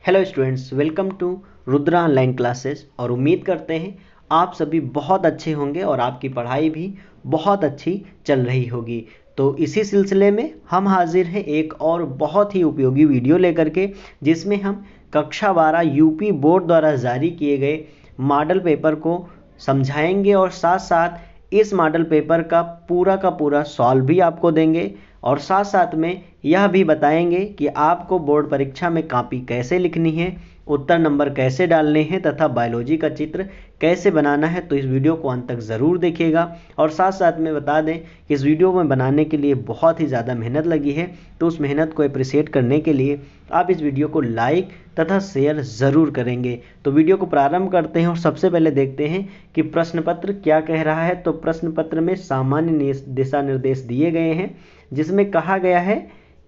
Hello students, welcome to Rudra online classes. और उम्मीद करते हैं आप सभी बहुत अच्छे होंगे और आपकी पढ़ाई भी बहुत अच्छी चल रही होगी। तो इसी सिलसिले में हम हाजिर हैं एक और बहुत ही उपयोगी वीडियो लेकर के, जिसमें हम कक्षा 12 यूपी बोर्ड द्वारा जारी किए गए मॉडल पेपर को समझाएंगे और साथ साथ इस मॉडल पेपर का पूरा सॉल्व भी आपको देंगे और साथ साथ में यह भी बताएंगे कि आपको बोर्ड परीक्षा में कॉपी कैसे लिखनी है, उत्तर नंबर कैसे डालने हैं तथा बायोलॉजी का चित्र कैसे बनाना है। तो इस वीडियो को अंत तक ज़रूर देखिएगा। और साथ साथ में बता दें कि इस वीडियो में बनाने के लिए बहुत ही ज़्यादा मेहनत लगी है, तो उस मेहनत को अप्रिशिएट करने के लिए आप इस वीडियो को लाइक तथा शेयर ज़रूर करेंगे। तो वीडियो को प्रारंभ करते हैं और सबसे पहले देखते हैं कि प्रश्न पत्र क्या कह रहा है। तो प्रश्न पत्र में सामान्य दिशा निर्देश दिए गए हैं, जिसमें कहा गया है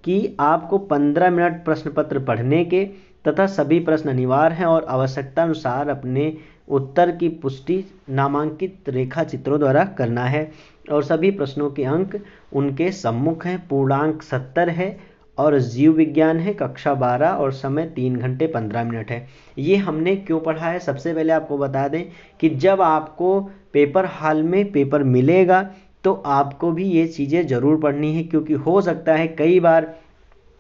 कि आपको 15 मिनट प्रश्न पत्र पढ़ने के तथा सभी प्रश्न अनिवार्य हैं और आवश्यकता अनुसार अपने उत्तर की पुष्टि नामांकित रेखा चित्रों द्वारा करना है। और सभी प्रश्नों के अंक उनके सम्मुख हैं। पूर्णांक 70 है और जीव विज्ञान है, कक्षा 12 और समय 3 घंटे 15 मिनट है। ये हमने क्यों पढ़ा है, सबसे पहले आपको बता दें कि जब आपको पेपर हॉल में पेपर मिलेगा तो आपको भी ये चीज़ें ज़रूर पढ़नी है, क्योंकि हो सकता है कई बार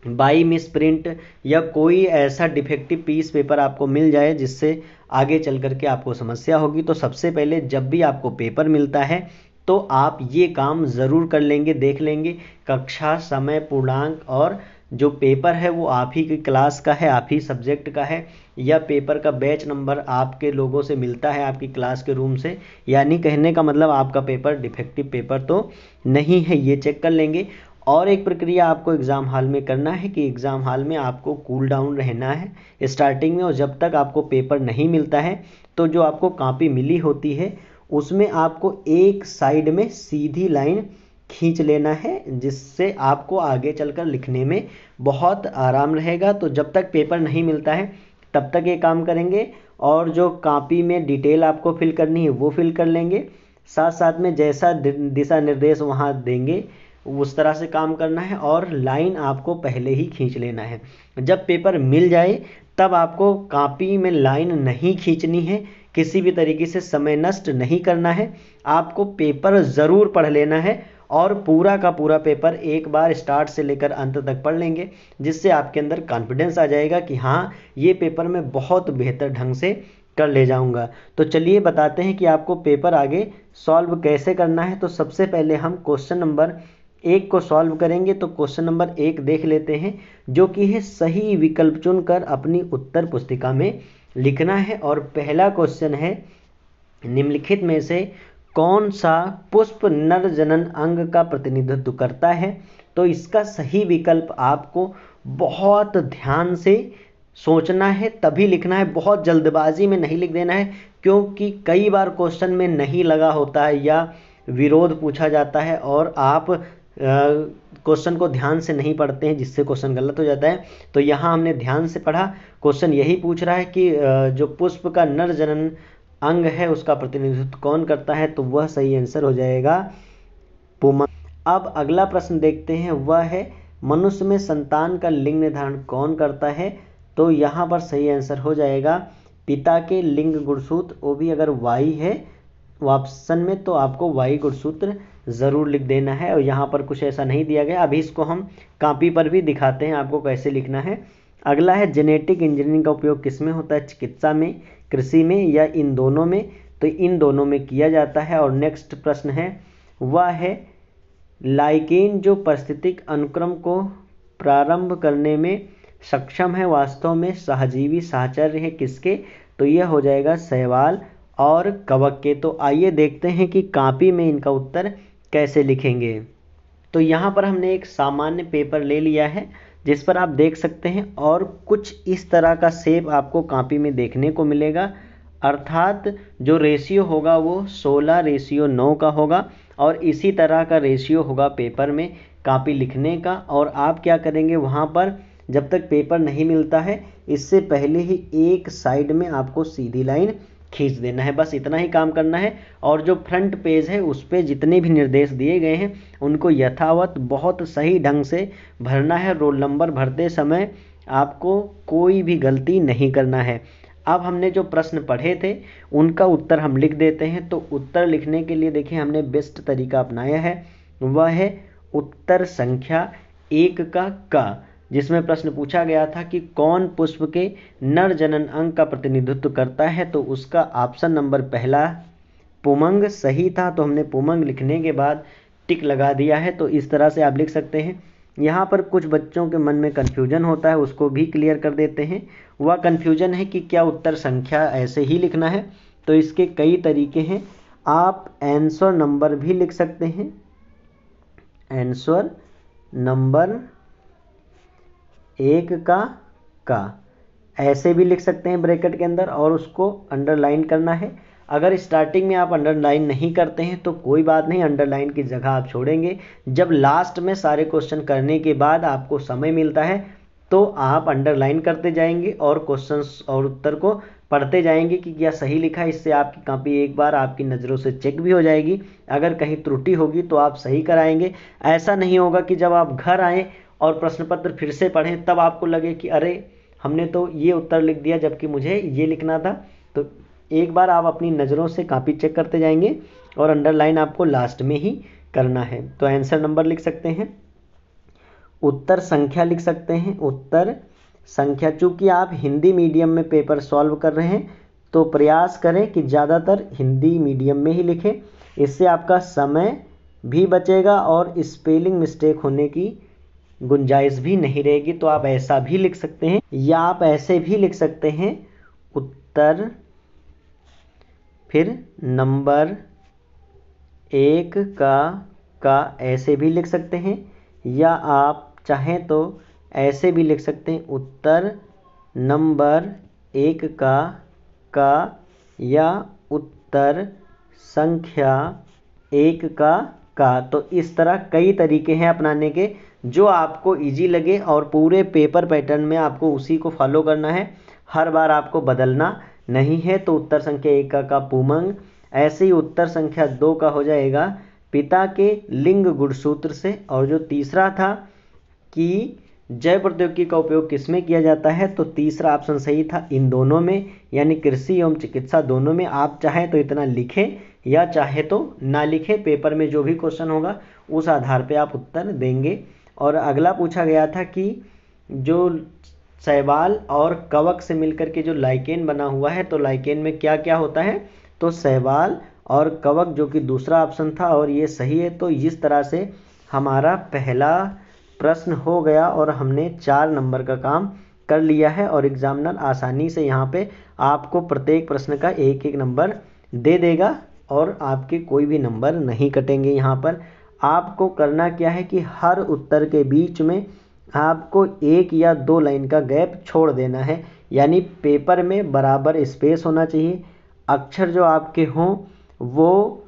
बाई मिस प्रिंट या कोई ऐसा डिफेक्टिव पीस पेपर आपको मिल जाए जिससे आगे चल करके आपको समस्या होगी। तो सबसे पहले जब भी आपको पेपर मिलता है तो आप ये काम ज़रूर कर लेंगे, देख लेंगे कक्षा, समय, पूर्णांक और जो पेपर है वो आप ही की क्लास का है, आप ही सब्जेक्ट का है, या पेपर का बैच नंबर आपके लोगों से मिलता है आपकी क्लास के रूम से। यानी कहने का मतलब आपका पेपर डिफेक्टिव पेपर तो नहीं है, ये चेक कर लेंगे। और एक प्रक्रिया आपको एग्ज़ाम हॉल में करना है कि एग्ज़ाम हॉल में आपको कूल डाउन रहना है स्टार्टिंग में, और जब तक आपको पेपर नहीं मिलता है तो जो आपको कॉपी मिली होती है उसमें आपको एक साइड में सीधी लाइन खींच लेना है, जिससे आपको आगे चलकर लिखने में बहुत आराम रहेगा। तो जब तक पेपर नहीं मिलता है तब तक ये काम करेंगे, और जो कॉपी में डिटेल आपको फिल करनी है वो फिल कर लेंगे। साथ साथ में जैसा दिशा निर्देश वहाँ देंगे उस तरह से काम करना है, और लाइन आपको पहले ही खींच लेना है। जब पेपर मिल जाए तब आपको कॉपी में लाइन नहीं खींचनी है, किसी भी तरीके से समय नष्ट नहीं करना है। आपको पेपर ज़रूर पढ़ लेना है और पूरा का पूरा पेपर एक बार स्टार्ट से लेकर अंत तक पढ़ लेंगे, जिससे आपके अंदर कॉन्फिडेंस आ जाएगा कि हाँ, ये पेपर मैं बहुत बेहतर ढंग से कर ले जाऊंगा। तो चलिए बताते हैं कि आपको पेपर आगे सॉल्व कैसे करना है। तो सबसे पहले हम क्वेश्चन नंबर 1 को सॉल्व करेंगे। तो क्वेश्चन नंबर 1 देख लेते हैं, जो कि है सही विकल्प चुनकर अपनी उत्तर पुस्तिका में लिखना है। और पहला क्वेश्चन है, निम्नलिखित में से कौन सा पुष्प नर जनन अंग का प्रतिनिधित्व करता है। तो इसका सही विकल्प आपको बहुत ध्यान से सोचना है, तभी लिखना है, बहुत जल्दबाजी में नहीं लिख देना है, क्योंकि कई बार क्वेश्चन में नहीं लगा होता है या विरोध पूछा जाता है और आप क्वेश्चन को ध्यान से नहीं पढ़ते हैं, जिससे क्वेश्चन गलत हो जाता है। तो यहाँ हमने ध्यान से पढ़ा। क्वेश्चन यही पूछ रहा है कि जो पुष्प का नर जनन अंग है उसका प्रतिनिधित्व कौन करता है, तो वह सही आंसर हो जाएगा पुमंग। अब अगला प्रश्न देखते हैं, वह है मनुष्य में संतान का लिंग निर्धारण कौन करता है। तो यहाँ पर सही आंसर हो जाएगा पिता के लिंग गुणसूत्र, वो भी अगर वाई है ऑप्शन में तो आपको वाई गुणसूत्र ज़रूर लिख देना है। और यहाँ पर कुछ ऐसा नहीं दिया गया, अभी इसको हम कॉपी पर भी दिखाते हैं आपको कैसे लिखना है। अगला है जेनेटिक इंजीनियरिंग का उपयोग किस में होता है, चिकित्सा में, कृषि में या इन दोनों में। तो इन दोनों में किया जाता है। और नेक्स्ट प्रश्न है, वह है लाइकेन जो पारिस्थितिक अनुक्रम को प्रारंभ करने में सक्षम है, वास्तव में सहजीवी साहचर्य है किसके। तो यह हो जाएगा शैवाल और कवक के। तो आइए देखते हैं कि कॉपी में इनका उत्तर कैसे लिखेंगे। तो यहाँ पर हमने एक सामान्य पेपर ले लिया है, जिस पर आप देख सकते हैं, और कुछ इस तरह का शेप आपको कॉपी में देखने को मिलेगा। अर्थात जो रेशियो होगा वो 16:9 का होगा, और इसी तरह का रेशियो होगा पेपर में कॉपी लिखने का। और आप क्या करेंगे, वहाँ पर जब तक पेपर नहीं मिलता है इससे पहले ही एक साइड में आपको सीधी लाइन खींच देना है, बस इतना ही काम करना है। और जो फ्रंट पेज है उस पर जितने भी निर्देश दिए गए हैं उनको यथावत बहुत सही ढंग से भरना है। रोल नंबर भरते समय आपको कोई भी गलती नहीं करना है। अब हमने जो प्रश्न पढ़े थे उनका उत्तर हम लिख देते हैं। तो उत्तर लिखने के लिए देखिए हमने बेस्ट तरीका अपनाया है, वह है उत्तर संख्या 1 का, जिसमें प्रश्न पूछा गया था कि कौन पुष्प के नर जनन अंग का प्रतिनिधित्व करता है। तो उसका ऑप्शन नंबर पहला पुमंग सही था। तो हमने पुमंग लिखने के बाद टिक लगा दिया है। तो इस तरह से आप लिख सकते हैं। यहाँ पर कुछ बच्चों के मन में कन्फ्यूजन होता है, उसको भी क्लियर कर देते हैं। वह कन्फ्यूजन है कि क्या उत्तर संख्या ऐसे ही लिखना है। तो इसके कई तरीके हैं। आप आंसर नंबर भी लिख सकते हैं, आंसर नंबर 1 का ऐसे भी लिख सकते हैं ब्रैकेट के अंदर, और उसको अंडरलाइन करना है। अगर स्टार्टिंग में आप अंडरलाइन नहीं करते हैं तो कोई बात नहीं, अंडरलाइन की जगह आप छोड़ेंगे। जब लास्ट में सारे क्वेश्चन करने के बाद आपको समय मिलता है तो आप अंडरलाइन करते जाएंगे और क्वेश्चंस और उत्तर को पढ़ते जाएंगे कि क्या सही लिखा है। इससे आपकी कॉपी एक बार आपकी नज़रों से चेक भी हो जाएगी। अगर कहीं त्रुटि होगी तो आप सही कराएंगे। ऐसा नहीं होगा कि जब आप घर आएँ और प्रश्न पत्र फिर से पढ़ें तब आपको लगे कि अरे हमने तो ये उत्तर लिख दिया जबकि मुझे ये लिखना था। तो एक बार आप अपनी नज़रों से कॉपी चेक करते जाएंगे और अंडरलाइन आपको लास्ट में ही करना है। तो आंसर नंबर लिख सकते हैं, उत्तर संख्या लिख सकते हैं, उत्तर संख्या। चूँकि आप हिंदी मीडियम में पेपर सॉल्व कर रहे हैं तो प्रयास करें कि ज़्यादातर हिंदी मीडियम में ही लिखें। इससे आपका समय भी बचेगा और स्पेलिंग मिस्टेक होने की गुंजाइश भी नहीं रहेगी। तो आप ऐसा भी लिख सकते हैं या आप ऐसे भी लिख सकते हैं, उत्तर फिर नंबर 1 का ऐसे भी लिख सकते हैं, या आप चाहें तो ऐसे भी लिख सकते हैं, उत्तर नंबर 1 का या उत्तर संख्या 1 का। तो इस तरह कई तरीके हैं अपनाने के, जो आपको इजी लगे, और पूरे पेपर पैटर्न में आपको उसी को फॉलो करना है, हर बार आपको बदलना नहीं है। तो उत्तर संख्या 1 का पुमंग, ऐसे ही उत्तर संख्या 2 का हो जाएगा पिता के लिंग गुणसूत्र से। और जो तीसरा था कि जय प्रौद्योगिकी का उपयोग किसमें किया जाता है, तो तीसरा ऑप्शन सही था इन दोनों में, यानी कृषि एवं चिकित्सा दोनों में। आप चाहें तो इतना लिखें या चाहे तो ना लिखें, पेपर में जो भी क्वेश्चन होगा उस आधार पे आप उत्तर देंगे। और अगला पूछा गया था कि जो शैवाल और कवक से मिलकर के जो लाइकेन बना हुआ है, तो लाइकेन में क्या क्या होता है। तो शैवाल और कवक, जो कि दूसरा ऑप्शन था और ये सही है। तो इस तरह से हमारा पहला प्रश्न हो गया और हमने 4 नंबर का काम कर लिया है। और एग्जामिनर आसानी से यहाँ पे आपको प्रत्येक प्रश्न का 1-1 नंबर दे देगा और आपके कोई भी नंबर नहीं कटेंगे। यहाँ पर आपको करना क्या है कि हर उत्तर के बीच में आपको 1 या 2 लाइन का गैप छोड़ देना है, यानी पेपर में बराबर स्पेस होना चाहिए। अक्षर जो आपके हों वो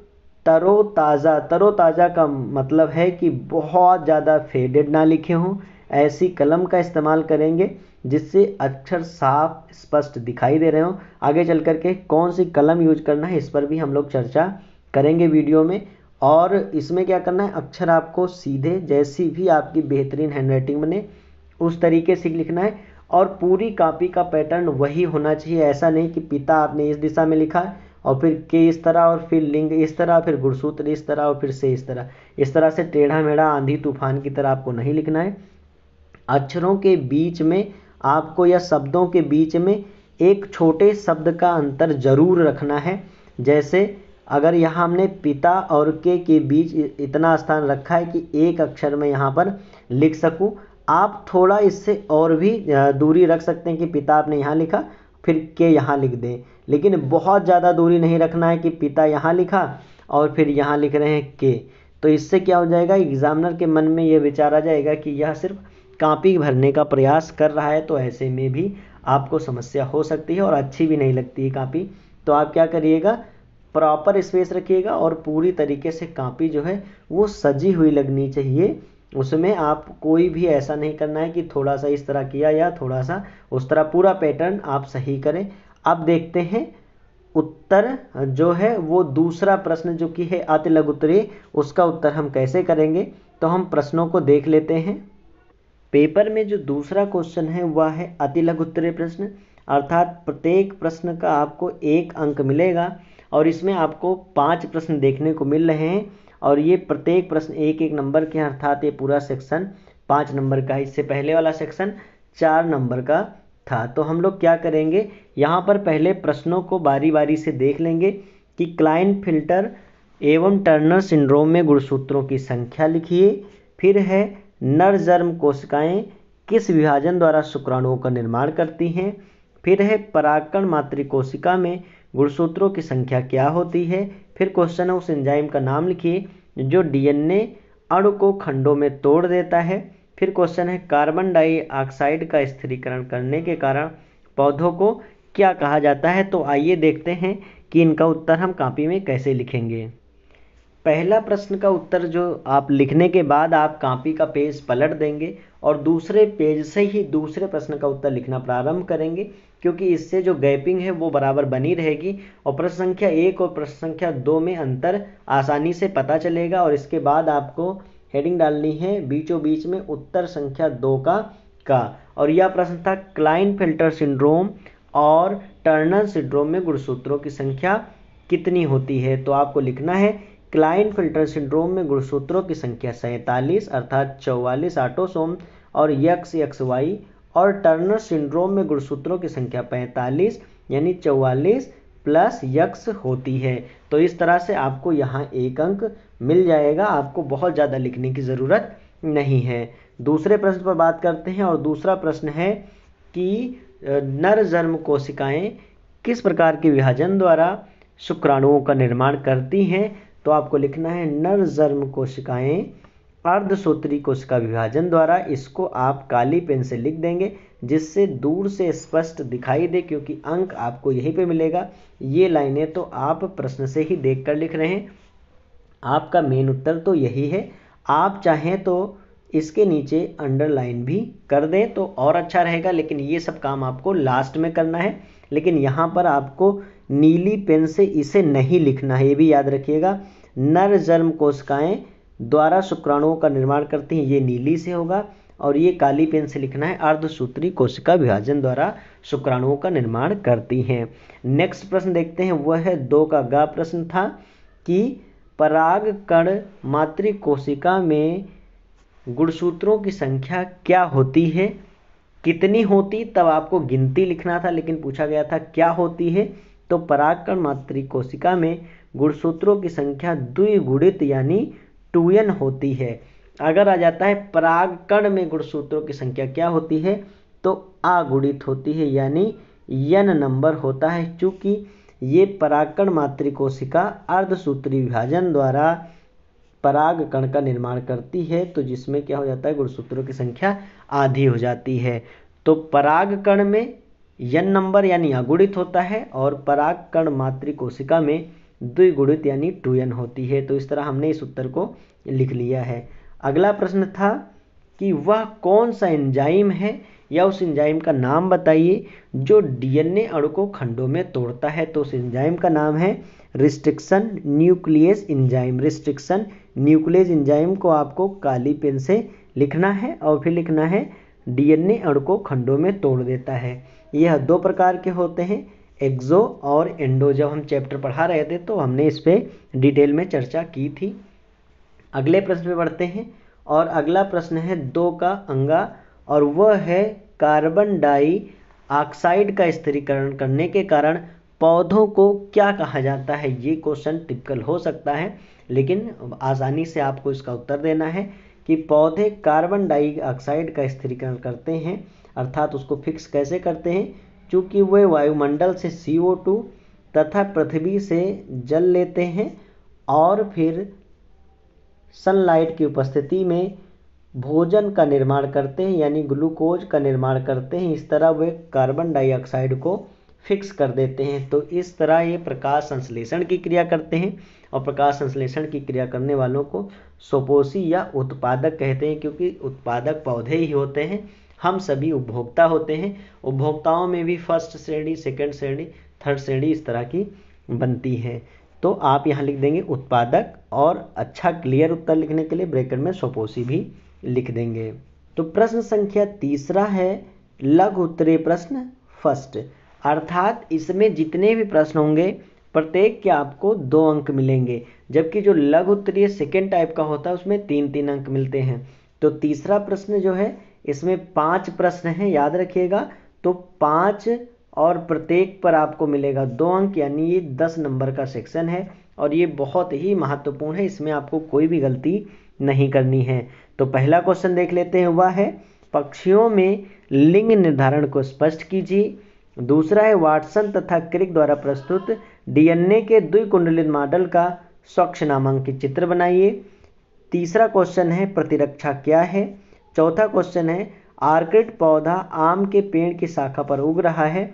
तरोताज़ा का मतलब है कि बहुत ज़्यादा फेडेड ना लिखे हों। ऐसी कलम का इस्तेमाल करेंगे जिससे अक्षर साफ स्पष्ट दिखाई दे रहे हों। आगे चल कर के कौन सी कलम यूज करना है इस पर भी हम लोग चर्चा करेंगे वीडियो में। और इसमें क्या करना है, अक्षर आपको सीधे, जैसी भी आपकी बेहतरीन हैंडराइटिंग बने उस तरीके से लिखना है। और पूरी कॉपी का पैटर्न वही होना चाहिए। ऐसा नहीं कि पिता आपने इस दिशा में लिखा और फिर के इस तरह और फिर लिंग इस तरह, फिर गुणसूत्र इस तरह और फिर से इस तरह से टेढ़ा मेढ़ा आंधी तूफान की तरह आपको नहीं लिखना है। अक्षरों के बीच में आपको या शब्दों के बीच में एक छोटे शब्द का अंतर जरूर रखना है। जैसे अगर यहाँ हमने पिता और के बीच इतना स्थान रखा है कि एक अक्षर में यहाँ पर लिख सकूँ, आप थोड़ा इससे और भी दूरी रख सकते हैं कि पिता आपने यहाँ लिखा फिर के यहाँ लिख दें, लेकिन बहुत ज़्यादा दूरी नहीं रखना है कि पिता यहाँ लिखा और फिर यहाँ लिख रहे हैं के। तो इससे क्या हो जाएगा, एग्जामिनर के मन में ये विचार आ जाएगा कि यह सिर्फ कॉपी भरने का प्रयास कर रहा है। तो ऐसे में भी आपको समस्या हो सकती है और अच्छी भी नहीं लगती है कॉपी। तो आप क्या करिएगा, प्रॉपर स्पेस रखिएगा और पूरी तरीके से कॉपी जो है वो सजी हुई लगनी चाहिए। उसमें आप कोई भी ऐसा नहीं करना है कि थोड़ा सा इस तरह किया या थोड़ा सा उस तरह, पूरा पैटर्न आप सही करें। अब देखते हैं उत्तर जो है वो दूसरा प्रश्न जो कि है अति लघु उत्तरीय, उसका उत्तर हम कैसे करेंगे। तो हम प्रश्नों को देख लेते हैं। पेपर में जो दूसरा क्वेश्चन है वह है अति लघु उत्तरीय प्रश्न, अर्थात प्रत्येक प्रश्न का आपको 1 अंक मिलेगा और इसमें आपको 5 प्रश्न देखने को मिल रहे हैं और ये प्रत्येक प्रश्न 1-1 नंबर के हैं, अर्थात ये पूरा सेक्शन 5 नंबर का है। इससे पहले वाला सेक्शन 4 नंबर का था। तो हम लोग क्या करेंगे, यहाँ पर पहले प्रश्नों को बारी बारी से देख लेंगे कि क्लाइनफिल्टर एवं टर्नर सिंड्रोम में गुणसूत्रों की संख्या लिखिए। फिर है नर जर्म कोशिकाएं किस विभाजन द्वारा शुक्राणुओं का निर्माण करती हैं। फिर है परागकण मातृकोशिका में गुणसूत्रों की संख्या क्या होती है। फिर क्वेश्चन है उस एंजाइम का नाम लिखिए जो डीएनए अणु को खंडों में तोड़ देता है। फिर क्वेश्चन है कार्बन डाइऑक्साइड का स्थिरीकरण करने के कारण पौधों को क्या कहा जाता है। तो आइए देखते हैं कि इनका उत्तर हम कॉपी में कैसे लिखेंगे। पहला प्रश्न का उत्तर जो आप लिखने के बाद आप कॉपी का पेज पलट देंगे और दूसरे पेज से ही दूसरे प्रश्न का उत्तर लिखना प्रारंभ करेंगे, क्योंकि इससे जो गैपिंग है वो बराबर बनी रहेगी और प्रश्न संख्या 1 और प्रश्न संख्या 2 में अंतर आसानी से पता चलेगा। और इसके बाद आपको हेडिंग डालनी है बीचों बीच में उत्तर संख्या 2 का। और यह प्रश्न था क्लाइनफिल्टर सिंड्रोम और टर्नर सिंड्रोम में गुणसूत्रों की संख्या कितनी होती है। तो आपको लिखना है क्लाइनफिल्टर सिंड्रोम में गुणसूत्रों की संख्या 47 अर्थात 44 ऑटोसोम और XY, और टर्नर सिंड्रोम में गुणसूत्रों की संख्या 45 यानी 44 प्लस X होती है। तो इस तरह से आपको यहाँ 1 अंक मिल जाएगा, आपको बहुत ज़्यादा लिखने की ज़रूरत नहीं है। दूसरे प्रश्न पर बात करते हैं और दूसरा प्रश्न है कि नर जर्म कोशिकाएं किस प्रकार के विभाजन द्वारा शुक्राणुओं का निर्माण करती हैं। तो आपको लिखना है नर जर्म कोशिकाएं अर्धसूत्री कोशिका विभाजन द्वारा। इसको आप काली पेन से लिख देंगे जिससे दूर से स्पष्ट दिखाई दे, क्योंकि अंक आपको यहीं पे मिलेगा। ये लाइनें तो आप प्रश्न से ही देखकर लिख रहे हैं, आपका मेन उत्तर तो यही है। आप चाहें तो इसके नीचे अंडरलाइन भी कर दें तो और अच्छा रहेगा, लेकिन ये सब काम आपको लास्ट में करना है। लेकिन यहाँ पर आपको नीली पेन से इसे नहीं लिखना है, ये भी याद रखिएगा। नर जर्म कोशिकाएं द्वारा शुक्राणुओं का निर्माण करती हैं, ये नीली से होगा। और ये काली पेन से लिखना है अर्धसूत्री कोशिका विभाजन द्वारा शुक्राणुओं का निर्माण करती हैं। नेक्स्ट प्रश्न देखते हैं, वह है 2 का ग प्रश्न था कि परागकण मातृकोशिका में गुणसूत्रों की संख्या क्या होती है, कितनी होती। तब आपको गिनती लिखना था, लेकिन पूछा गया था क्या होती है। तो परागकण मातृकोशिका में गुणसूत्रों की संख्या द्विगुणित यानी 2n होती है। अगर आ जाता है परागकण में गुणसूत्रों की संख्या क्या होती है, तो अगुणित होती है यानी n नंबर होता है। चूंकि ये परागकण मातृकोशिका अर्धसूत्री विभाजन द्वारा परागकण का निर्माण करती है, तो जिसमें क्या हो जाता है गुणसूत्रों की संख्या आधी हो जाती है। तो परागकण में n नंबर यानी अगुणित होता है और परागकण मातृकोशिका में द्विगुणित यानी 2n होती है। तो इस तरह हमने इस उत्तर को लिख लिया है। अगला प्रश्न था कि वह कौन सा एंजाइम है या उस एंजाइम का नाम बताइए जो डीएनए अणु को खंडों में तोड़ता है। तो उस एंजाइम का नाम है restriction nucleus enzyme. Restriction nucleus enzyme को आपको काली पेन से लिखना है और फिर लिखना है डीएनए अणु को खंडों में तोड़ देता है। यह 2 प्रकार के होते हैं, एक्सो और एंडो। जब हम चैप्टर पढ़ा रहे थे तो हमने इस पर डिटेल में चर्चा की थी। अगले प्रश्न पे बढ़ते हैं और अगला प्रश्न है 2 का अंगा और वह है कार्बन डाइऑक्साइड का स्थिरीकरण करने के कारण पौधों को क्या कहा जाता है। ये क्वेश्चन टिपिकल हो सकता है, लेकिन आसानी से आपको इसका उत्तर देना है कि पौधे कार्बन डाइऑक्साइड का स्थिरीकरण करते हैं, अर्थात उसको फिक्स कैसे करते हैं। चूँकि वे वायुमंडल से CO2 तथा पृथ्वी से जल लेते हैं और फिर सनलाइट की उपस्थिति में भोजन का निर्माण करते हैं यानी ग्लूकोज का निर्माण करते हैं। इस तरह वे कार्बन डाइऑक्साइड को फिक्स कर देते हैं। तो इस तरह ये प्रकाश संश्लेषण की क्रिया करते हैं और प्रकाश संश्लेषण की क्रिया करने वालों को स्वपोषी या उत्पादक कहते हैं, क्योंकि उत्पादक पौधे ही होते हैं, हम सभी उपभोक्ता होते हैं। उपभोक्ताओं में भी फर्स्ट श्रेणी, सेकंड श्रेणी, थर्ड श्रेणी इस तरह की बनती है। तो आप यहाँ लिख देंगे उत्पादक और अच्छा क्लियर उत्तर लिखने के लिए ब्रैकेट में स्वपोषी भी लिख देंगे। तो प्रश्न संख्या तीसरा है लघु उत्तरीय प्रश्न फर्स्ट, अर्थात इसमें जितने भी प्रश्न होंगे प्रत्येक के आपको 2 अंक मिलेंगे, जबकि जो लघु उत्तरीय सेकेंड टाइप का होता है उसमें 3-3 अंक मिलते हैं। तो तीसरा प्रश्न जो है इसमें 5 प्रश्न हैं, याद रखिएगा। तो 5 और प्रत्येक पर आपको मिलेगा 2 अंक, यानी ये 10 नंबर का सेक्शन है और ये बहुत ही महत्वपूर्ण है, इसमें आपको कोई भी गलती नहीं करनी है। तो पहला क्वेश्चन देख लेते हैं, वह है पक्षियों में लिंग निर्धारण को स्पष्ट कीजिए। दूसरा है वाटसन तथा क्रिक द्वारा प्रस्तुत डीएनए के द्विकुंडलित मॉडल का स्वच्छ नामांकित चित्र बनाइए। तीसरा क्वेश्चन है प्रतिरक्षा क्या है। चौथा क्वेश्चन है आर्किड पौधा आम के पेड़ की शाखा पर उग रहा है,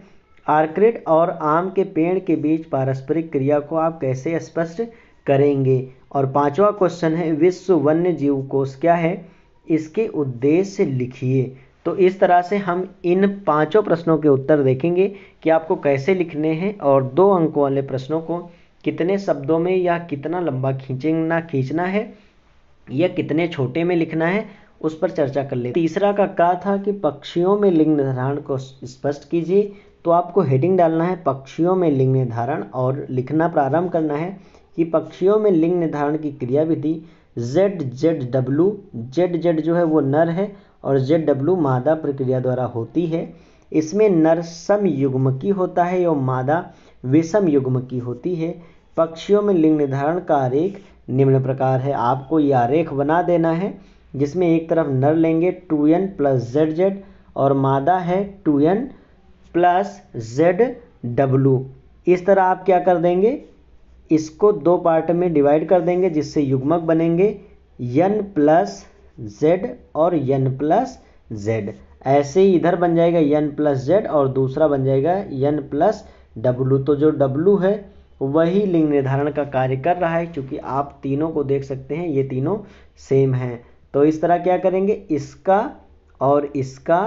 आर्किड और आम के पेड़ के बीच पारस्परिक क्रिया को आप कैसे स्पष्ट करेंगे। और पांचवा क्वेश्चन है विश्व वन्य जीव कोष क्या है, इसके उद्देश्य लिखिए। तो इस तरह से हम इन 5 प्रश्नों के उत्तर देखेंगे कि आपको कैसे लिखने हैं और 2 अंकों वाले प्रश्नों को कितने शब्दों में या कितना लंबा खींचना है या कितने छोटे में लिखना है, उस पर चर्चा कर लेते। तीसरा का कहा था कि पक्षियों में लिंग निर्धारण को स्पष्ट कीजिए। तो आपको हेडिंग डालना है पक्षियों में लिंग निर्धारण और लिखना प्रारंभ करना है कि पक्षियों में लिंग निर्धारण की क्रियाविधि ZZW, ZZ जो है वो नर है और ZW मादा प्रक्रिया द्वारा होती है। इसमें नर समयुग्मकी होता है और मादा विषम युग्मकी होती है। पक्षियों में लिंग निर्धारण का आरेख निम्न प्रकार है। आपको यह आरेख बना देना है जिसमें एक तरफ नर लेंगे 2n + ZZ और मादा है 2n + ZW। इस तरह आप क्या कर देंगे, इसको 2 पार्ट में डिवाइड कर देंगे जिससे युग्मक बनेंगे n + Z और n + Z। ऐसे ही इधर बन जाएगा n + Z और दूसरा बन जाएगा n + W। तो जो W है वही लिंग निर्धारण का कार्य कर रहा है, क्योंकि आप तीनों को देख सकते हैं ये तीनों सेम हैं। तो इस तरह क्या करेंगे, इसका और इसका,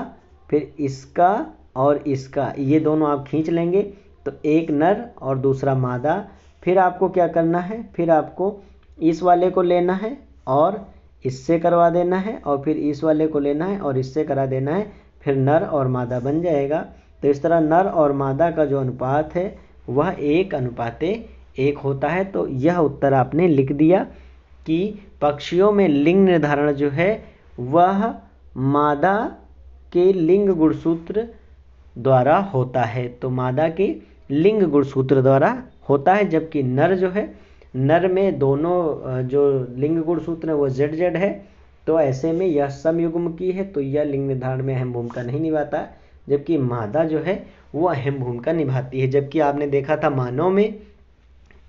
फिर इसका और इसका, ये दोनों आप खींच लेंगे। तो एक नर और दूसरा मादा। फिर आपको क्या करना है, फिर आपको इस वाले को लेना है और इससे करवा देना है और फिर इस वाले को लेना है और इससे करा देना है, फिर नर और मादा बन जाएगा। तो इस तरह नर और मादा का जो अनुपात है वह 1:1 होता है। तो यह उत्तर आपने लिख दिया कि पक्षियों में लिंग निर्धारण जो है वह मादा के लिंग गुणसूत्र द्वारा होता है। तो मादा के लिंग गुणसूत्र द्वारा होता है, जबकि नर जो है, नर में दोनों जो लिंग गुणसूत्र है वो ZZ है। तो ऐसे में यह समयुग्मकी है, तो यह लिंग निर्धारण में अहम भूमिका नहीं निभाता, जबकि मादा जो है वो अहम भूमिका निभाती है। जबकि आपने देखा था मानव में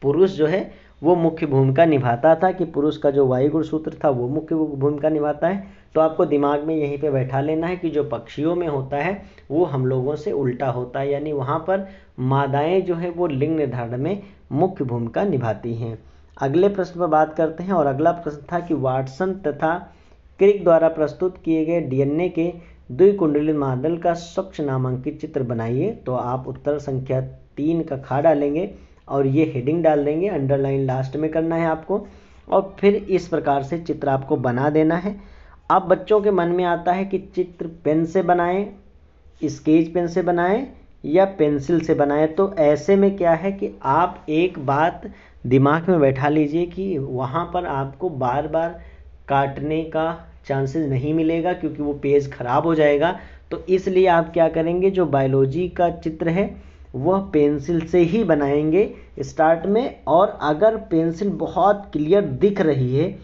पुरुष जो है वो मुख्य भूमिका निभाता था, कि पुरुष का जो वायु गुणसूत्र था वो मुख्य भूमिका निभाता है। तो आपको दिमाग में यहीं पे बैठा लेना है कि जो पक्षियों में होता है वो हम लोगों से उल्टा होता है, यानी वहाँ पर मादाएं जो है वो लिंग निर्धारण में मुख्य भूमिका निभाती हैं। अगले प्रश्न पर बात करते हैं और अगला प्रश्न था कि वाटसन तथा क्रिक द्वारा प्रस्तुत किए गए डीएनए के द्विकुंडलित मॉडल का स्वच्छ नामांकित चित्र बनाइए। तो आप उत्तर संख्या 3 का खा डालेंगे और ये हेडिंग डाल देंगे, अंडरलाइन लास्ट में करना है आपको, और फिर इस प्रकार से चित्र आपको बना देना है। अब बच्चों के मन में आता है कि चित्र पेन से बनाएं, स्केच पेन से बनाएं या पेंसिल से बनाएं। तो ऐसे में क्या है कि आप एक बात दिमाग में बैठा लीजिए कि वहाँ पर आपको बार बार काटने का चांसेस नहीं मिलेगा, क्योंकि वो पेज खराब हो जाएगा। तो इसलिए आप क्या करेंगे, जो बायोलॉजी का चित्र है वह पेंसिल से ही बनाएंगे स्टार्ट में, और अगर पेंसिल बहुत क्लियर दिख रही है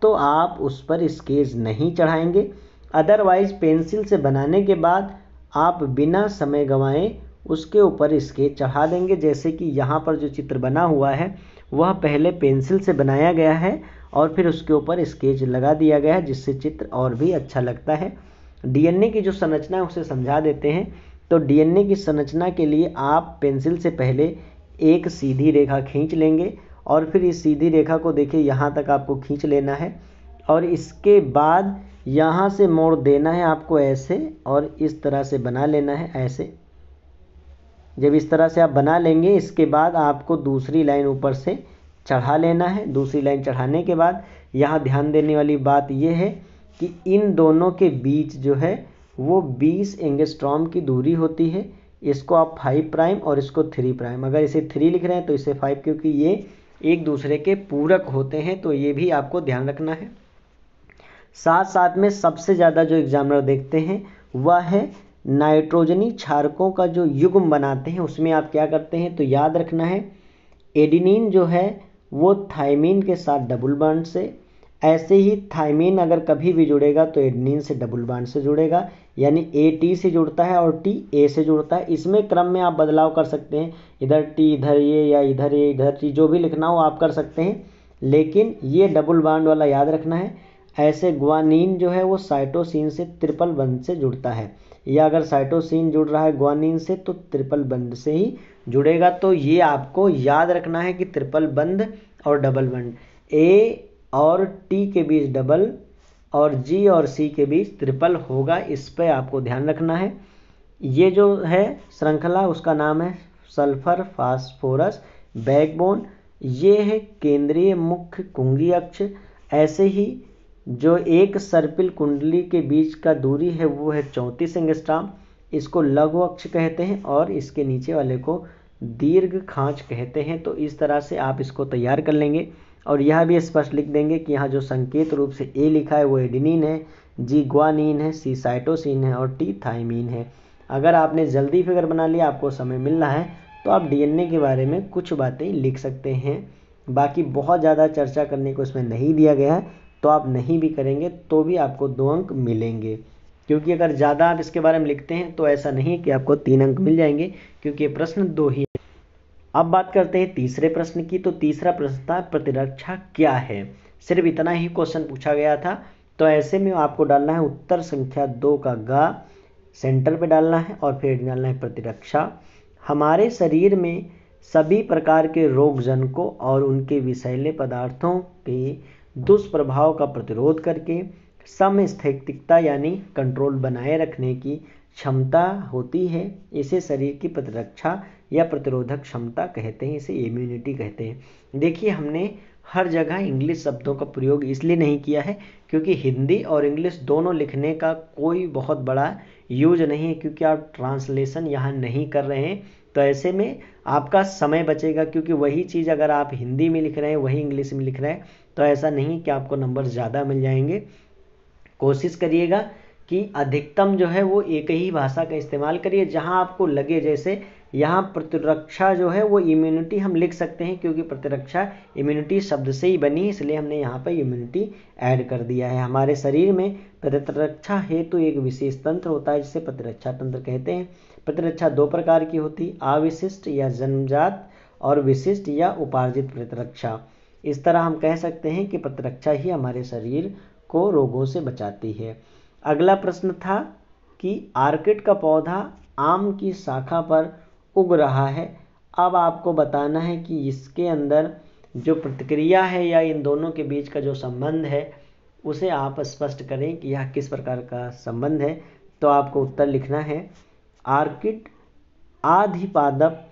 तो आप उस पर स्केच नहीं चढ़ाएंगे। अदरवाइज पेंसिल से बनाने के बाद आप बिना समय गंवाए उसके ऊपर स्केच चढ़ा देंगे। जैसे कि यहाँ पर जो चित्र बना हुआ है वह पहले पेंसिल से बनाया गया है और फिर उसके ऊपर स्केच लगा दिया गया है, जिससे चित्र और भी अच्छा लगता है। डीएनए की जो संरचना है उसे समझा देते हैं। तो डीएनए की संरचना के लिए आप पेंसिल से पहले एक सीधी रेखा खींच लेंगे और फिर इस सीधी रेखा को देखिए यहाँ तक आपको खींच लेना है, और इसके बाद यहाँ से मोड़ देना है आपको ऐसे, और इस तरह से बना लेना है ऐसे। जब इस तरह से आप बना लेंगे, इसके बाद आपको दूसरी लाइन ऊपर से चढ़ा लेना है। दूसरी लाइन चढ़ाने के बाद यहाँ ध्यान देने वाली बात यह है कि इन दोनों के बीच जो है वो 20 एंगस्ट्रॉम की दूरी होती है। इसको आप 5 प्राइम और इसको 3 प्राइम, अगर इसे 3 लिख रहे हैं तो इसे 5, क्योंकि ये एक दूसरे के पूरक होते हैं, तो ये भी आपको ध्यान रखना है। साथ साथ में सबसे ज़्यादा जो एग्जामिनर देखते हैं वह है नाइट्रोजनी क्षारकों का जो युग्म बनाते हैं, उसमें आप क्या करते हैं, तो याद रखना है एडिनिन जो है वो थायमीन के साथ डबल बॉन्ड से, ऐसे ही थायमीन अगर कभी भी जुड़ेगा तो एडिनिन से डबल बॉन्ड से जुड़ेगा, यानी ए टी से जुड़ता है और टी ए से जुड़ता है। इसमें क्रम में आप बदलाव कर सकते हैं, इधर टी इधर ये या इधर ये इधर टी, जो भी लिखना हो आप कर सकते हैं, लेकिन ये डबल बॉन्ड वाला याद रखना है। ऐसे ग्वानीन जो है वो साइटोसिन से ट्रिपल बंध से जुड़ता है, या अगर साइटोसिन जुड़ रहा है ग्वानीन से तो ट्रिपल बंध से ही जुड़ेगा। तो ये आपको याद रखना है कि ट्रिपल बंध और डबल बंध, ए और टी के बीच डबल और जी और सी के बीच ट्रिपल होगा, इस पे आपको ध्यान रखना है। ये जो है श्रृंखला उसका नाम है सल्फर फास्फोरस बैकबोन, ये है केंद्रीय मुख्य कुंगी अक्ष। ऐसे ही जो एक सर्पिल कुंडली के बीच का दूरी है वो है 34 एंगस्ट्रॉम, इसको लघु अक्ष कहते हैं, और इसके नीचे वाले को दीर्घ खांच कहते हैं। तो इस तरह से आप इसको तैयार कर लेंगे, और यह भी स्पष्ट लिख देंगे कि यहाँ जो संकेत रूप से ए लिखा है वो एडिनिन है, जी ग्वानीन है, सी साइटोसिन है और टी थायमीन है। अगर आपने जल्दी फिगर बना लिया, आपको समय मिल रहा है, तो आप डीएनए के बारे में कुछ बातें लिख सकते हैं। बाकी बहुत ज़्यादा चर्चा करने को इसमें नहीं दिया गया है, तो आप नहीं भी करेंगे तो भी आपको 2 अंक मिलेंगे, क्योंकि अगर ज़्यादा आप इसके बारे में लिखते हैं तो ऐसा नहीं कि आपको 3 अंक मिल जाएंगे, क्योंकि ये प्रश्न 2 ही है। अब बात करते हैं तीसरे प्रश्न की। तो तीसरा प्रश्न था प्रतिरक्षा क्या है, सिर्फ इतना ही क्वेश्चन पूछा गया था। तो ऐसे में आपको डालना है उत्तर संख्या 2 का गा, सेंटर पे डालना है और फिर डालना है प्रतिरक्षा। हमारे शरीर में सभी प्रकार के रोगजनकों और उनके विषैले पदार्थों के दुष्प्रभाव का प्रतिरोध करके समस्थैतिकता यानी कंट्रोल बनाए रखने की क्षमता होती है। इसे शरीर की प्रतिरक्षा या प्रतिरोधक क्षमता कहते हैं, इसे इम्यूनिटी कहते हैं। देखिए, हमने हर जगह इंग्लिश शब्दों का प्रयोग इसलिए नहीं किया है क्योंकि हिंदी और इंग्लिश दोनों लिखने का कोई बहुत बड़ा यूज नहीं है, क्योंकि आप ट्रांसलेशन यहाँ नहीं कर रहे हैं। तो ऐसे में आपका समय बचेगा, क्योंकि वही चीज़ अगर आप हिंदी में लिख रहे हैं वही इंग्लिश में लिख रहे हैं तो ऐसा नहीं कि आपको नंबर ज़्यादा मिल जाएंगे। कोशिश करिएगा कि अधिकतम जो है वो एक ही भाषा का इस्तेमाल करिए, जहां आपको लगे। जैसे यहाँ प्रतिरक्षा जो है वो इम्यूनिटी हम लिख सकते हैं, क्योंकि प्रतिरक्षा इम्यूनिटी शब्द से ही बनी, इसलिए हमने यहाँ पर इम्यूनिटी ऐड कर दिया है। हमारे शरीर में प्रतिरक्षा हेतु एक विशेष तंत्र होता है जिसे प्रतिरक्षा तंत्र कहते हैं। प्रतिरक्षा 2 प्रकार की होती, अविशिष्ट या जन्मजात और विशिष्ट या उपार्जित प्रतिरक्षा। इस तरह हम कह सकते हैं कि प्रतिरक्षा ही हमारे शरीर को रोगों से बचाती है। अगला प्रश्न था कि आर्किड का पौधा आम की शाखा पर उग रहा है। अब आपको बताना है कि इसके अंदर जो प्रतिक्रिया है या इन दोनों के बीच का जो संबंध है उसे आप स्पष्ट करें कि यह किस प्रकार का संबंध है। तो आपको उत्तर लिखना है। आर्किड आधिपादप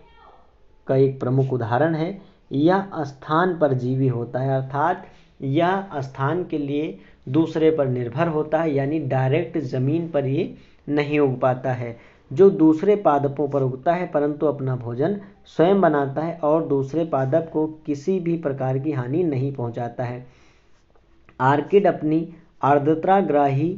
का एक प्रमुख उदाहरण है। यह स्थान पर जीवी होता है, अर्थात यह स्थान के लिए दूसरे पर निर्भर होता है, यानी डायरेक्ट जमीन पर ये नहीं उग पाता है। जो दूसरे पादपों पर उगता है परंतु अपना भोजन स्वयं बनाता है और दूसरे पादप को किसी भी प्रकार की हानि नहीं पहुंचाता है। आर्किड अपनी आर्द्रताग्राही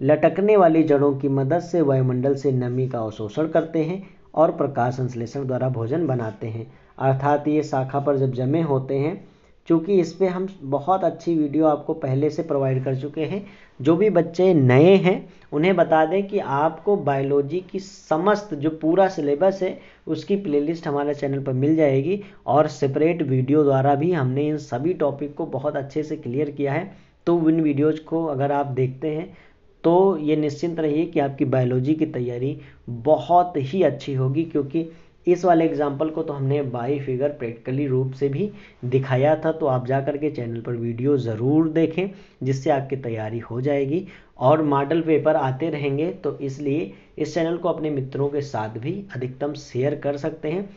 लटकने वाली जड़ों की मदद से वायुमंडल से नमी का अवशोषण करते हैं और प्रकाश संश्लेषण द्वारा भोजन बनाते हैं। अर्थात ये शाखा पर जब जमे होते हैं, चूँकि इस पर हम बहुत अच्छी वीडियो आपको पहले से प्रोवाइड कर चुके हैं। जो भी बच्चे नए हैं उन्हें बता दें कि आपको बायोलॉजी की समस्त जो पूरा सिलेबस है उसकी प्लेलिस्ट हमारे चैनल पर मिल जाएगी, और सेपरेट वीडियो द्वारा भी हमने इन सभी टॉपिक को बहुत अच्छे से क्लियर किया है। तो इन वीडियोज़ को अगर आप देखते हैं तो ये निश्चिंत रहिए कि आपकी बायोलॉजी की तैयारी बहुत ही अच्छी होगी, क्योंकि इस वाले एग्जाम्पल को तो हमने बाई फिगर प्रैक्टिकली रूप से भी दिखाया था। तो आप जा कर के चैनल पर वीडियो ज़रूर देखें, जिससे आपकी तैयारी हो जाएगी। और मॉडल पेपर आते रहेंगे, तो इसलिए इस चैनल को अपने मित्रों के साथ भी अधिकतम शेयर कर सकते हैं।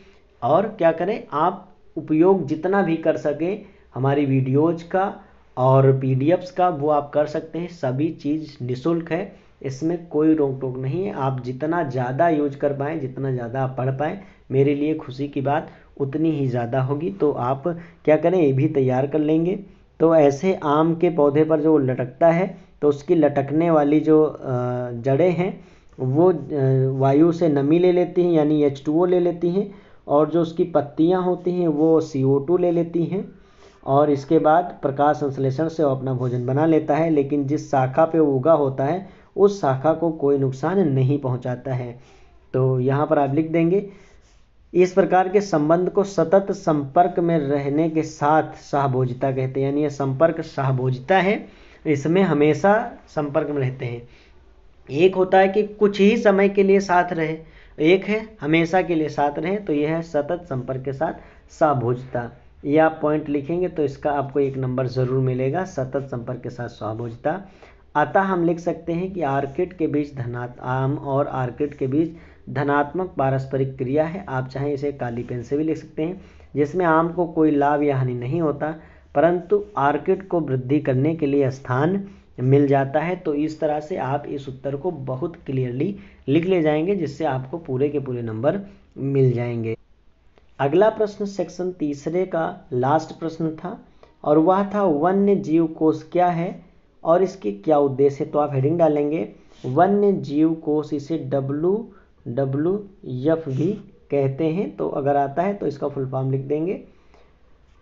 और क्या करें, आप उपयोग जितना भी कर सकें हमारी वीडियोज़ का और पीडीएफ्स का वो आप कर सकते हैं, सभी चीज़ निःशुल्क है, इसमें कोई रोक टोक नहीं है। आप जितना ज़्यादा यूज कर पाएँ, जितना ज़्यादा आप पढ़ पाएँ, मेरे लिए खुशी की बात उतनी ही ज़्यादा होगी। तो आप क्या करें, ये भी तैयार कर लेंगे। तो ऐसे आम के पौधे पर जो लटकता है तो उसकी लटकने वाली जो जड़ें हैं वो वायु से नमी ले लेती हैं, यानी H2O ले लेती हैं, और जो उसकी पत्तियां होती हैं वो CO2 ले लेती हैं, और इसके बाद प्रकाश संश्लेषण से वो अपना भोजन बना लेता है। लेकिन जिस शाखा पे वो उगा होता है उस शाखा को कोई नुकसान नहीं पहुंचाता है। तो यहाँ पर आप लिख देंगे, इस प्रकार के संबंध को सतत संपर्क में रहने के साथ सहभोजिता कहते हैं। यानी ये संपर्क सहभोजिता है, इसमें हमेशा संपर्क में रहते हैं। एक होता है कि कुछ ही समय के लिए साथ रहे, एक है हमेशा के लिए साथ रहे, तो यह है सतत संपर्क के साथ सहभोजिता। ये आप पॉइंट लिखेंगे तो इसका आपको 1 नंबर ज़रूर मिलेगा, सतत संपर्क के साथ सहभोजिता। अतः हम लिख सकते हैं कि आर्किड के बीच आम और आर्किड के बीच धनात्मक पारस्परिक क्रिया है। आप चाहें इसे काली पेन से भी लिख सकते हैं, जिसमें आम को कोई लाभ या हानि नहीं होता, परंतु आर्किड को वृद्धि करने के लिए स्थान मिल जाता है। तो इस तरह से आप इस उत्तर को बहुत क्लियरली लिख ले जाएंगे, जिससे आपको पूरे के पूरे नंबर मिल जाएंगे। अगला प्रश्न सेक्शन 3 का लास्ट प्रश्न था, और वह था वन्य जीव कोष क्या है और इसके क्या उद्देश्य है। तो आप हेडिंग डालेंगे वन्य जीव कोष, इसे WWF भी कहते हैं। तो अगर आता है तो इसका फुल फॉर्म लिख देंगे।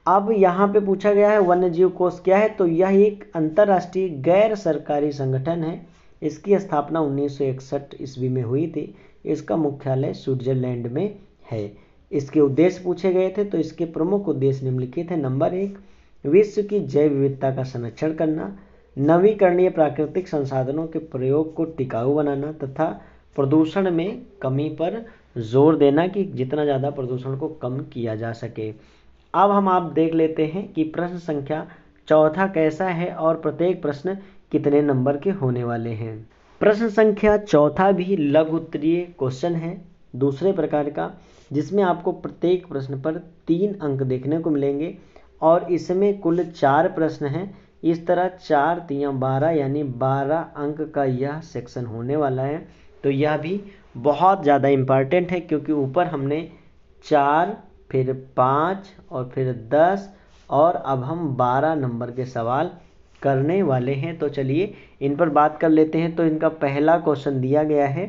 अब यहाँ पे पूछा गया है वन्य जीव कोष क्या है, तो यह एक अंतर्राष्ट्रीय गैर सरकारी संगठन है। इसकी स्थापना 1961 ईस्वी में हुई थी। इसका मुख्यालय स्विट्जरलैंड में है। इसके उद्देश्य पूछे गए थे, तो इसके प्रमुख उद्देश्य निम्नलिखित है। नंबर 1, विश्व की जैव विविधता का संरक्षण करना, नवीकरणीय प्राकृतिक संसाधनों के प्रयोग को टिकाऊ बनाना तथा प्रदूषण में कमी पर जोर देना कि जितना ज़्यादा प्रदूषण को कम किया जा सके। अब हम आप देख लेते हैं कि प्रश्न संख्या 4 कैसा है और प्रत्येक प्रश्न कितने नंबर के होने वाले हैं। प्रश्न संख्या 4 भी लघु उत्तरीय क्वेश्चन है दूसरे प्रकार का, जिसमें आपको प्रत्येक प्रश्न पर 3 अंक देखने को मिलेंगे, और इसमें कुल 4 प्रश्न हैं। इस तरह 4 3 12 यानी 12 अंक का यह सेक्शन होने वाला है। तो यह भी बहुत ज़्यादा इम्पॉर्टेंट है, क्योंकि ऊपर हमने 4 फिर 5 और फिर 10 और अब हम 12 नंबर के सवाल करने वाले हैं। तो चलिए इन पर बात कर लेते हैं। तो इनका पहला क्वेश्चन दिया गया है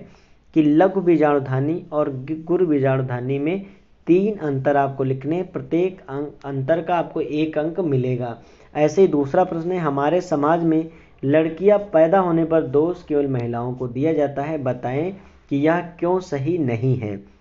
कि लघु बीजाणुधानी और गुरु बीजाणुधानी में 3 अंतर आपको लिखने, प्रत्येक अंतर का आपको 1 अंक मिलेगा। ऐसे ही दूसरा प्रश्न है, हमारे समाज में लड़कियां पैदा होने पर दोष केवल महिलाओं को दिया जाता है, बताएं कि यह क्यों सही नहीं है।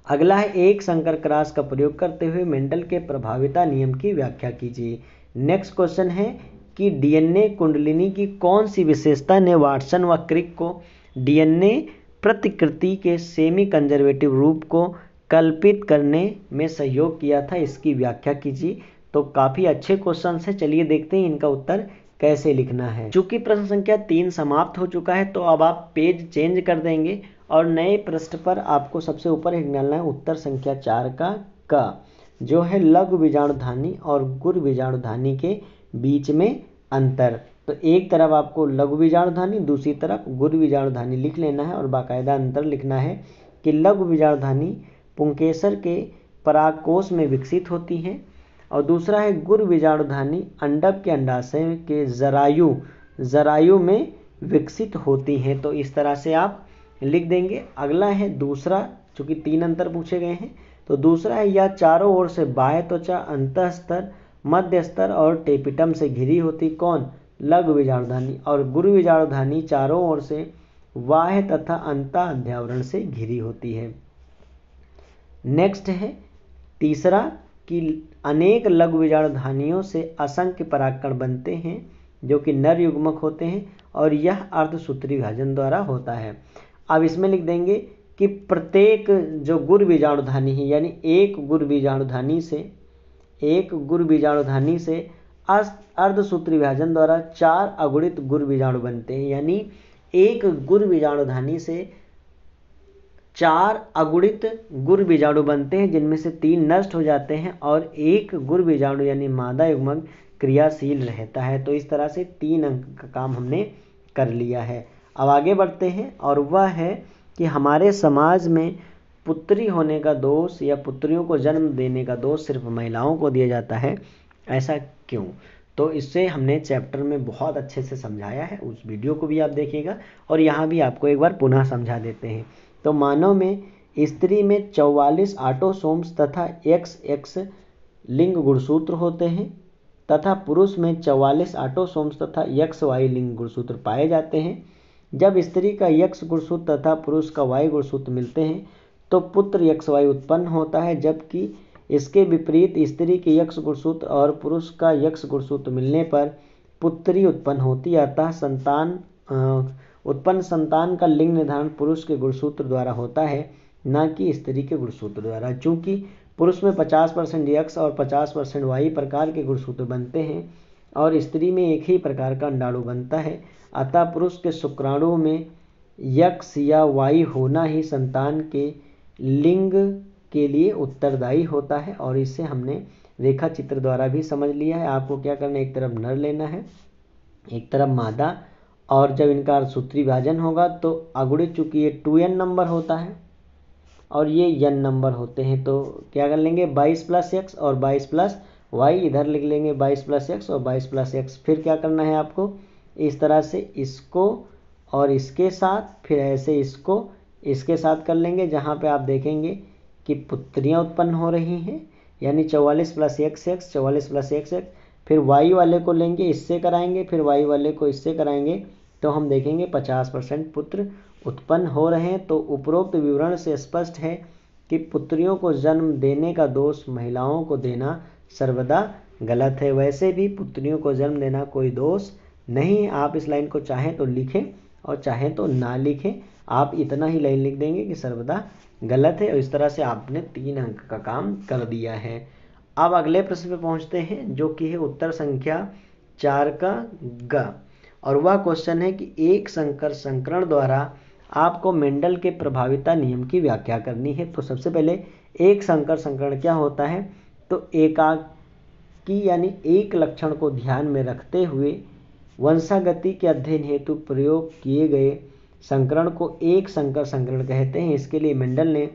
अगला है, एक संकर क्रॉस का प्रयोग करते हुए मेंडल के प्रभाविता नियम की व्याख्या कीजिए। नेक्स्ट क्वेश्चन है कि डीएनए कुंडलिनी की कौन सी विशेषता ने वाटसन व क्रिक को डीएनए प्रतिकृति के सेमी कंजर्वेटिव रूप को कल्पित करने में सहयोग किया था, इसकी व्याख्या कीजिए। तो काफ़ी अच्छे क्वेश्चन है, चलिए देखते हैं इनका उत्तर कैसे लिखना है। चूंकि प्रश्न संख्या 3 समाप्त हो चुका है, तो अब आप पेज चेंज कर देंगे और नए पृष्ठ पर आपको सबसे ऊपर एक डालना है उत्तर संख्या 4 का जो है लघु बीजाणुधानी और गुरु बीजाणुधानी के बीच में अंतर। तो एक तरफ आपको लघु बीजाणुधानी, दूसरी तरफ गुरु बीजाणुधानी लिख लेना है और बाकायदा अंतर लिखना है कि लघु बीजाणुधानी पुंकेसर के परागकोश में विकसित होती है, और दूसरा है गुरु बीजाणुधानी अंडक के अंडाशय के जरायु में विकसित होती हैं। तो इस तरह से आप लिख देंगे। अगला है दूसरा, चूंकि 3 अंतर पूछे गए हैं, तो दूसरा है यह चारों ओर से बाह्य त्वचा, अंतःस्तर, मध्य स्तर और टेपिटम से घिरी होती, कौन, लघु बीजाणुधानी, और गुरु बीजाणुधानी चारों ओर से बाह्य तथा अंतः अध्यावरण से घिरी होती है। नेक्स्ट है तीसरा कि अनेक लघु बीजाणुधानियों से असंख्य परागकण बनते हैं जो कि नर युग्मक होते हैं, और यह अर्धसूत्री विभाजन द्वारा होता है। अब इसमें लिख देंगे कि प्रत्येक जो गुरु बीजाणुधानी है, यानी एक गुरु बीजाणुधानी से अर्धसूत्री विभाजन द्वारा 4 अगुणित गुरु बीजाणु बनते हैं। यानी एक गुरु बीजाणुधानी से 4 अगुणित गुरु बीजाणु बनते हैं, जिनमें से 3 नष्ट हो जाते हैं और एक गुरु बीजाणु यानी मादा युग्मक क्रियाशील रहता है। तो इस तरह से 3 अंक का काम हमने कर लिया है। अब आगे बढ़ते हैं, और वह है कि हमारे समाज में पुत्री होने का दोष या पुत्रियों को जन्म देने का दोष सिर्फ महिलाओं को दिया जाता है, ऐसा क्यों? तो इससे हमने चैप्टर में बहुत अच्छे से समझाया है, उस वीडियो को भी आप देखिएगा, और यहाँ भी आपको एक बार पुनः समझा देते हैं। तो मानव में स्त्री में 44 ऑटोसोम्स तथा XX लिंग गुणसूत्र होते हैं, तथा पुरुष में 44 ऑटोसोम्स तथा XY लिंग गुणसूत्र पाए जाते हैं। जब स्त्री का X गुणसूत्र तथा पुरुष का Y गुणसूत्र मिलते हैं तो पुत्र XY उत्पन्न होता है, जबकि इसके विपरीत स्त्री के X गुणसूत्र और पुरुष का X गुणसूत्र मिलने पर पुत्री उत्पन्न होती है। अतः उत्पन्न संतान का लिंग निर्धारण पुरुष के गुणसूत्र द्वारा होता है, न कि स्त्री के गुणसूत्र द्वारा। चूंकि पुरुष में 50% X और 50% Y प्रकार के गुणसूत्र बनते हैं और स्त्री में एक ही प्रकार का अंडाणु बनता है, अतः पुरुष के शुक्राणु में X या Y होना ही संतान के लिंग के लिए उत्तरदायी होता है। और इससे हमने रेखा चित्र द्वारा भी समझ लिया है। आपको क्या करना है, एक तरफ नर लेना है, एक तरफ मादा, और जब इनका सूत्री विभाजन होगा तो अगुणित, चूंकि ये 2n नंबर होता है और ये n नंबर होते हैं, तो क्या कर लेंगे 22 + x और 22 + y, इधर लिख लेंगे 22 + x और 22 + x। फिर क्या करना है आपको, इस तरह से इसको और इसके साथ, फिर ऐसे इसको इसके साथ कर लेंगे, जहाँ पे आप देखेंगे कि पुत्रियाँ उत्पन्न हो रही हैं, यानी 44 + XX 44 + XX। फिर y वाले को लेंगे, इससे कराएंगे, फिर y वाले को इससे कराएंगे, तो हम देखेंगे 50% पुत्र उत्पन्न हो रहे हैं। तो उपरोक्त विवरण से स्पष्ट है कि पुत्रियों को जन्म देने का दोष महिलाओं को देना सर्वदा गलत है। वैसे भी पुत्रियों को जन्म देना कोई दोष नहीं है। आप इस लाइन को चाहें तो लिखें और चाहें तो ना लिखें, आप इतना ही लाइन लिख देंगे कि सर्वदा गलत है, और इस तरह से आपने 3 अंक का काम कर दिया है। अब अगले प्रश्न पे पहुंचते हैं, जो कि है उत्तर संख्या 4 का ग, और वह क्वेश्चन है कि एक संकर संकरण द्वारा आपको मेंडल के प्रभाविता नियम की व्याख्या करनी है। तो सबसे पहले एक संकर संकरण क्या होता है, तो एकाकी यानी एक लक्षण को ध्यान में रखते हुए वंशागति के अध्ययन हेतु प्रयोग किए गए संकरण को एक संकर संकरण कहते हैं। इसके लिए मेंडल ने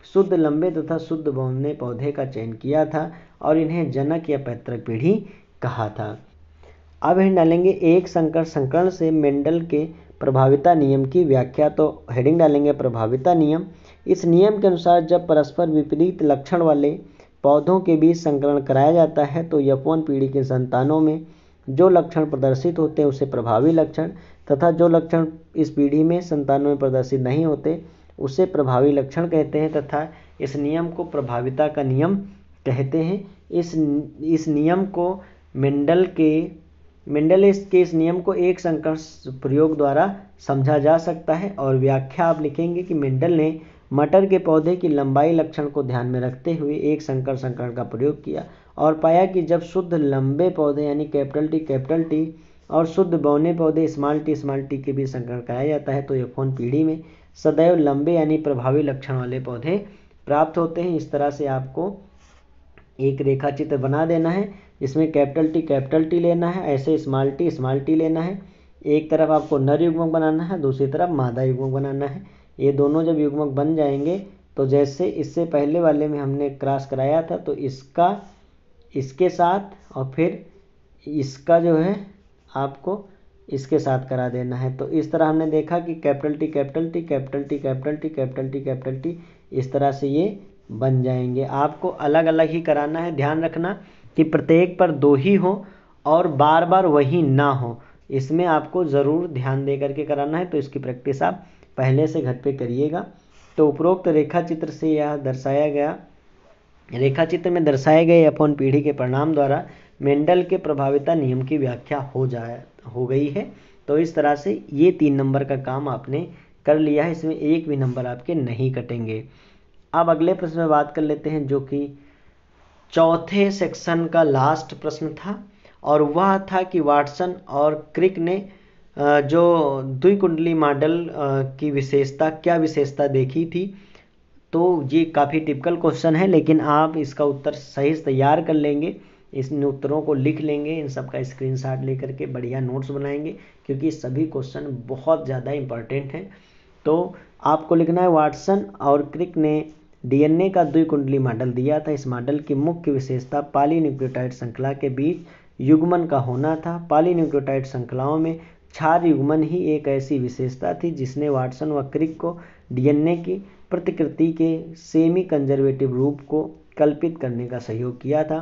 शुद्ध लंबे तथा शुद्ध बौने पौधे का चयन किया था और इन्हें जनक या पैतृक पीढ़ी कहा था। अब हम डालेंगे एक संकर संकरण से मेंडल के प्रभाविता नियम की व्याख्या। तो हेडिंग डालेंगे प्रभाविता नियम। इस नियम के अनुसार जब परस्पर विपरीत लक्षण वाले पौधों के बीच संकरण कराया जाता है तो F1 पीढ़ी के संतानों में जो लक्षण प्रदर्शित होते हैं उसे प्रभावी लक्षण, तथा जो लक्षण इस पीढ़ी में संतानों में प्रदर्शित नहीं होते उसे प्रभावी लक्षण कहते हैं, तथा इस नियम को प्रभाविता का नियम कहते हैं। इस नियम को मेंडल के इस नियम को एक संकर प्रयोग द्वारा समझा जा सकता है। और व्याख्या आप लिखेंगे कि मेंडल ने मटर के पौधे की लंबाई लक्षण को ध्यान में रखते हुए एक संकर संकरण का प्रयोग किया और पाया कि जब शुद्ध लंबे पौधे यानी T और शुद्ध बौने पौधे t के बीच संकरण कराया जाता है तो F1 पीढ़ी में सदैव लंबे यानी प्रभावी लक्षण वाले पौधे प्राप्त होते हैं। इस तरह से आपको एक रेखा चित्र बना देना है, जिसमें T लेना है, ऐसे t लेना है। एक तरफ आपको नर युग्मक बनाना है, दूसरी तरफ मादा युग्मक बनाना है। ये दोनों जब युग्मक बन जाएंगे तो जैसे इससे पहले वाले में हमने क्रॉस कराया था तो इसका इसके साथ और फिर इसका जो है आपको इसके साथ करा देना है। तो इस तरह हमने देखा कि T, इस तरह से ये बन जाएंगे। आपको अलग अलग ही कराना है। ध्यान रखना कि प्रत्येक पर 2 ही हो और बार बार वही ना हो, इसमें आपको ज़रूर ध्यान दे करके कराना है। तो इसकी प्रैक्टिस आप पहले से घर पे करिएगा। तो उपरोक्त रेखा चित्र से यह दर्शाया गया, रेखा चित्र में दर्शाए गए F1 पीढ़ी के परिणाम द्वारा मेंडल के प्रभाविता नियम की व्याख्या हो गई है। तो इस तरह से ये 3 नंबर का काम आपने कर लिया है, इसमें एक भी नंबर आपके नहीं कटेंगे। अब अगले प्रश्न में बात कर लेते हैं, जो कि चौथे सेक्शन का लास्ट प्रश्न था, और वह था कि वाटसन और क्रिक ने जो द्विकुंडली मॉडल की क्या विशेषता देखी थी। तो ये काफ़ी टिपिकल क्वेश्चन है, लेकिन आप इसका उत्तर सही से तैयार कर लेंगे इन उत्तरों को लिख लेंगे, इन सब का स्क्रीनशॉट लेकर के बढ़िया नोट्स बनाएंगे, क्योंकि सभी क्वेश्चन बहुत ज़्यादा इंपॉर्टेंट हैं। तो आपको लिखना है वाटसन और क्रिक ने डीएनए का द्विकुंडली मॉडल दिया था। इस मॉडल की मुख्य विशेषता पॉलीन्यूक्लियोटाइड श्रृंखला के बीच युग्मन का होना था। पॉलीन्यूक्लियोटाइड श्रृंखलाओं में क्षार युग्मन ही एक ऐसी विशेषता थी जिसने वाटसन व क्रिक को डीएनए की प्रतिकृति के सेमी कंजर्वेटिव रूप को कल्पित करने का सहयोग किया था।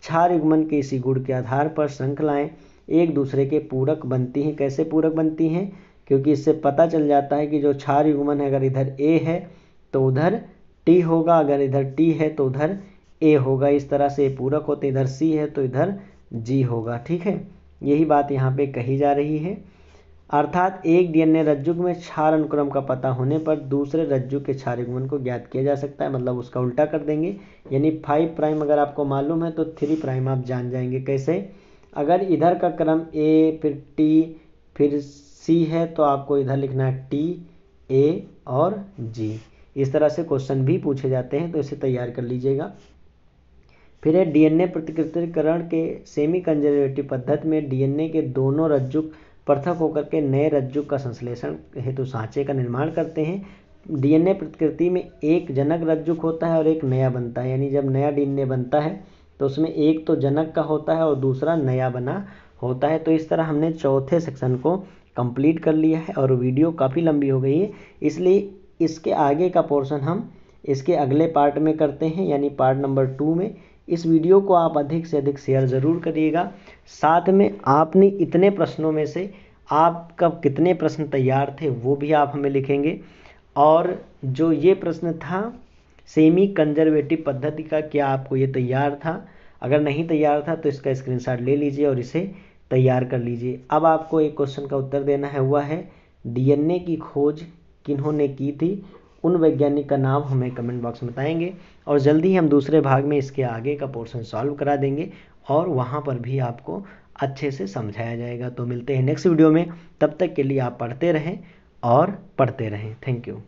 क्षार युग्मन के इसी गुण के आधार पर श्रृंखलाएं एक दूसरे के पूरक बनती हैं। कैसे पूरक बनती हैं? क्योंकि इससे पता चल जाता है कि जो क्षार युग्मन है, अगर इधर ए है तो उधर टी होगा, अगर इधर टी है तो उधर ए होगा। इस तरह से पूरक होते, इधर सी है तो इधर जी होगा। ठीक है, यही बात यहाँ पे कही जा रही है। अर्थात एक डीएनए रज्जु में क्षार अनुक्रम का पता होने पर दूसरे रज्जु के क्षार युग्मन को ज्ञात किया जा सकता है। मतलब उसका उल्टा कर देंगे, यानी 5 प्राइम अगर आपको मालूम है तो 3 प्राइम आप जान जाएंगे। कैसे? अगर इधर का क्रम ए फिर टी फिर सी है तो आपको इधर लिखना है टी, ए और जी। इस तरह से क्वेश्चन भी पूछे जाते हैं, तो इसे तैयार कर लीजिएगा। फिर है डीएनए प्रतिकृतिकरण के सेमी कंजर्वेटिव पद्धति में डीएनए के दोनों रज्जु पृथक होकर के नए रज्जु का संश्लेषण हेतु सांचे का निर्माण करते हैं। डीएनए प्रतिकृति में एक जनक रज्जु होता है और एक नया बनता है। यानी जब नया डीएनए बनता है तो उसमें एक तो जनक का होता है और दूसरा नया बना होता है। तो इस तरह हमने चौथे सेक्शन को कंप्लीट कर लिया है और वीडियो काफ़ी लंबी हो गई है, इसलिए इसके आगे का पोर्शन हम इसके अगले पार्ट में करते हैं, यानी पार्ट नंबर 2 में। इस वीडियो को आप अधिक से अधिक शेयर ज़रूर करिएगा। साथ में आपने इतने प्रश्नों में से आपका कितने प्रश्न तैयार थे वो भी आप हमें लिखेंगे। और जो ये प्रश्न था सेमी कंजर्वेटिव पद्धति का, क्या आपको ये तैयार था? अगर नहीं तैयार था तो इसका स्क्रीनशॉट ले लीजिए और इसे तैयार कर लीजिए। अब आपको एक क्वेश्चन का उत्तर देना है, हुआ है डीएनए की खोज किन्होंने की थी? उन वैज्ञानिक का नाम हमें कमेंट बॉक्स में बताएंगे। और जल्दी ही हम दूसरे भाग में इसके आगे का पोर्शन सॉल्व करा देंगे और वहाँ पर भी आपको अच्छे से समझाया जाएगा। तो मिलते हैं नेक्स्ट वीडियो में, तब तक के लिए आप पढ़ते रहें और पढ़ते रहें। Thank you.